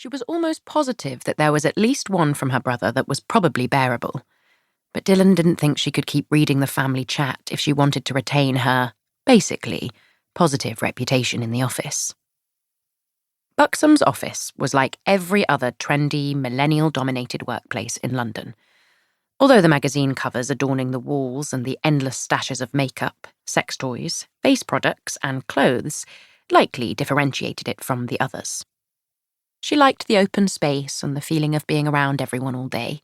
She was almost positive that there was at least one from her brother that was probably bearable. But Dylan didn't think she could keep reading the family chat if she wanted to retain her, basically, positive reputation in the office. Buxom's office was like every other trendy, millennial-dominated workplace in London. Although the magazine covers adorning the walls and the endless stashes of makeup, sex toys, face products, and clothes likely differentiated it from the others. She liked the open space and the feeling of being around everyone all day.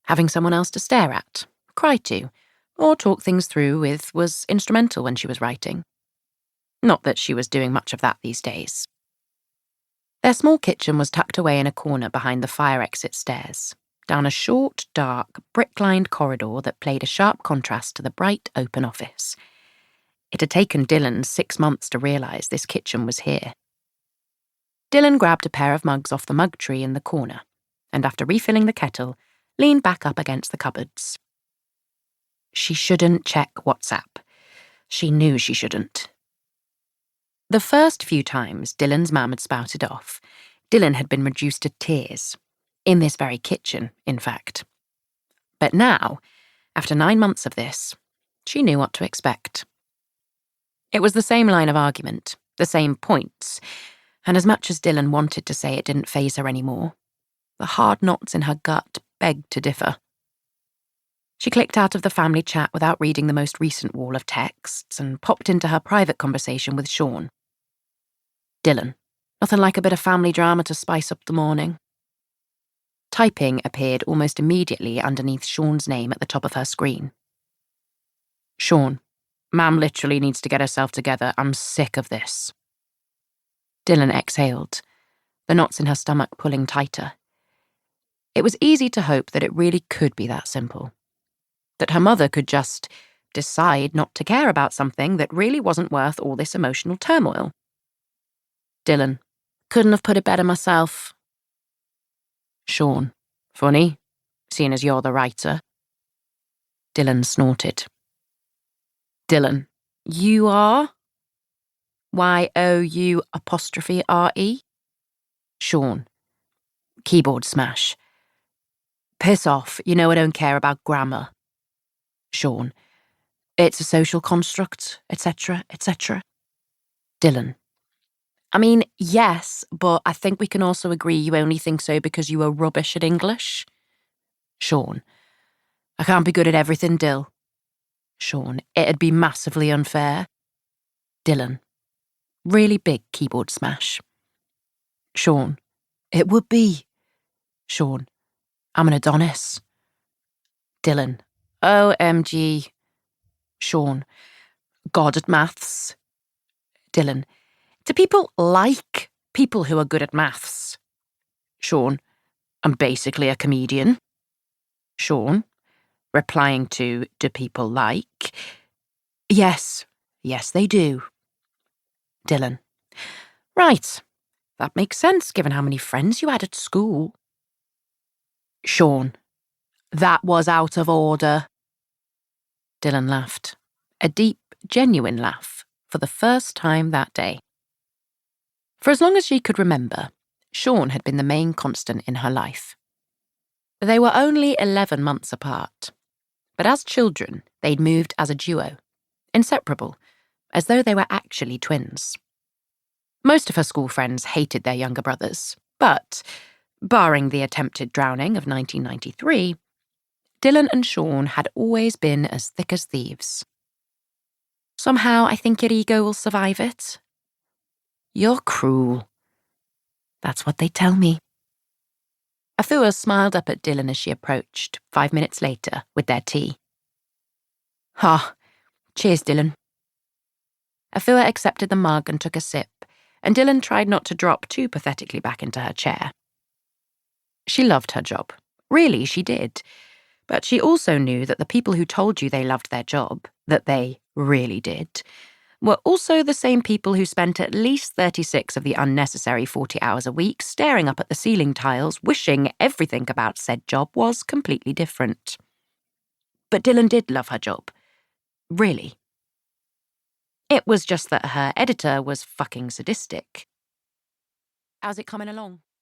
Having someone else to stare at, cry to, or talk things through with was instrumental when she was writing. Not that she was doing much of that these days. Their small kitchen was tucked away in a corner behind the fire exit stairs, down a short, dark, brick-lined corridor that played a sharp contrast to the bright, open office. It had taken Dylan 6 months to realise this kitchen was here. Dylan grabbed a pair of mugs off the mug tree in the corner, and after refilling the kettle, leaned back up against the cupboards. She shouldn't check WhatsApp. She knew she shouldn't. The first few times Dylan's mum had spouted off, Dylan had been reduced to tears. In this very kitchen, in fact. But now, after 9 months of this, she knew what to expect. It was the same line of argument, the same points, and as much as Dylan wanted to say it didn't faze her anymore, the hard knots in her gut begged to differ. She clicked out of the family chat without reading the most recent wall of texts and popped into her private conversation with Sean. Dylan, nothing like a bit of family drama to spice up the morning. Typing appeared almost immediately underneath Sean's name at the top of her screen. Sean, Mam literally needs to get herself together. I'm sick of this. Dylan exhaled, the knots in her stomach pulling tighter. It was easy to hope that it really could be that simple. That her mother could just decide not to care about something that really wasn't worth all this emotional turmoil. Dylan, couldn't have put it better myself. Sean, funny, seeing as you're the writer. Dylan snorted. Dylan, you are? YOU''re? Sean, keyboard smash. Piss off, you know I don't care about grammar. Sean, it's a social construct, etc., etc. Dylan, I mean, yes, but I think we can also agree you only think so because you were rubbish at English. Sean, I can't be good at everything, Dill. Sean, it'd be massively unfair. Dylan, really big keyboard smash. Sean, it would be. Sean, I'm an Adonis. Dylan, OMG. Sean, God at maths. Dylan, do people like people who are good at maths? Sean, I'm basically a comedian. Sean, replying to, do people like? Yes, they do. Dylan, right, that makes sense given how many friends you had at school. Sean, that was out of order. Dylan laughed, a deep, genuine laugh, for the first time that day. For as long as she could remember, Sean had been the main constant in her life. They were only 11 months apart, but as children, they'd moved as a duo, inseparable, as though they were actually twins. Most of her school friends hated their younger brothers, but, barring the attempted drowning of 1993, Dylan and Sean had always been as thick as thieves. Somehow I think your ego will survive it. You're cruel. That's what they tell me. Afua smiled up at Dylan as she approached, 5 minutes later, with their tea. Cheers, Dylan. Afua accepted the mug and took a sip, and Dylan tried not to drop too pathetically back into her chair. She loved her job. Really, she did. But she also knew that the people who told you they loved their job, that they really did, were also the same people who spent at least 36 of the unnecessary 40 hours a week staring up at the ceiling tiles, wishing everything about said job was completely different. But Dylan did love her job. Really. It was just that her editor was fucking sadistic. How's it coming along?